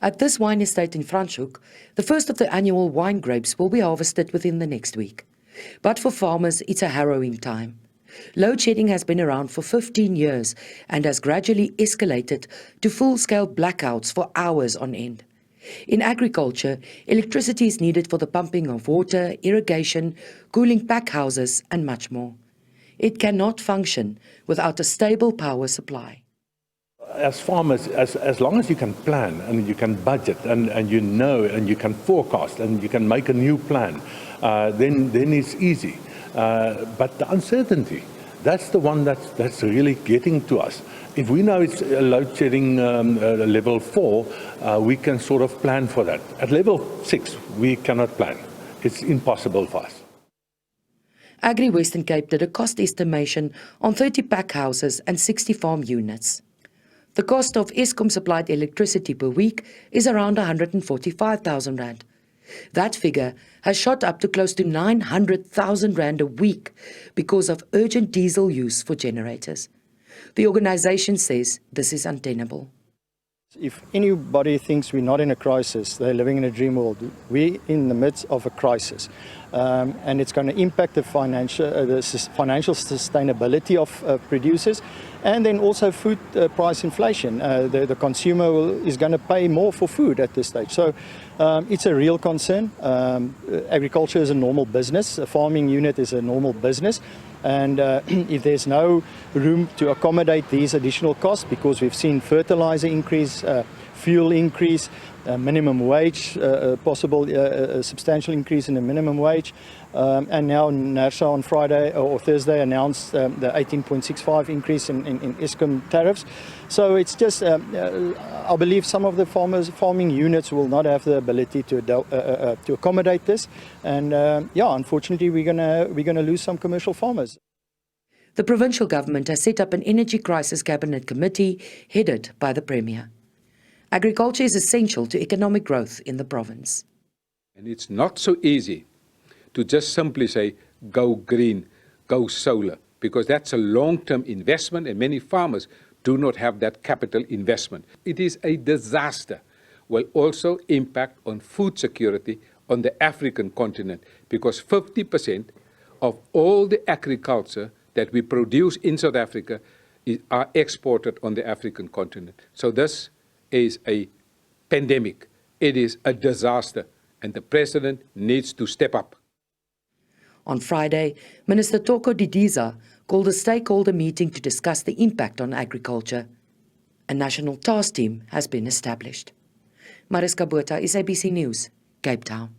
At this wine estate in Franschhoek, the first of the annual wine grapes will be harvested within the next week. But for farmers, it's a harrowing time. Load shedding has been around for 15 years and has gradually escalated to full-scale blackouts for hours on end. In agriculture, electricity is needed for the pumping of water, irrigation, cooling pack houses, and much more. It cannot function without a stable power supply. As farmers, as long as you can plan and you can budget and you know and you can forecast and you can make a new plan, then it's easy. But the uncertainty, that's the one that's really getting to us. If we know it's a load shedding level 4, we can sort of plan for that. At level 6, we cannot plan. It's impossible for us. Agri Western Cape did a cost estimation on 30 pack houses and 60 farm units. The cost of Eskom supplied electricity per week is around 145,000 rand. That figure has shot up to close to 900,000 rand a week because of urgent diesel use for generators. The organization says this is untenable. If anybody thinks we're not in a crisis, they're living in a dream world. We're in the midst of a crisis, and it's going to impact the financial sustainability of producers, and then also food price inflation. The consumer is going to pay more for food at this stage. So it's a real concern. Agriculture is a normal business. A farming unit is a normal business. And if there's no room to accommodate these additional costs, because we've seen fertilizer increase, fuel increase, minimum wage, possible substantial increase in the minimum wage, and now NERSA on Friday or Thursday announced the 18.65 increase in Eskom tariffs. So it's just, I believe some of the farming units will not have the ability to accommodate this, and yeah, unfortunately we're gonna lose some commercial farmers. The provincial government has set up an energy crisis cabinet committee headed by the Premier. Agriculture is essential to economic growth in the province. And it's not so easy to just simply say, go green, go solar, because that's a long-term investment and many farmers do not have that capital investment. It is a disaster. Will also impact on food security on the African continent, because 50% of all the agriculture that we produce in South Africa are exported on the African continent. So this is a pandemic. It is a disaster, and the president needs to step up. On Friday, Minister Toko Didiza called a stakeholder meeting to discuss the impact on agriculture. A national task team has been established. Mariska Botha, SABC News, Cape Town.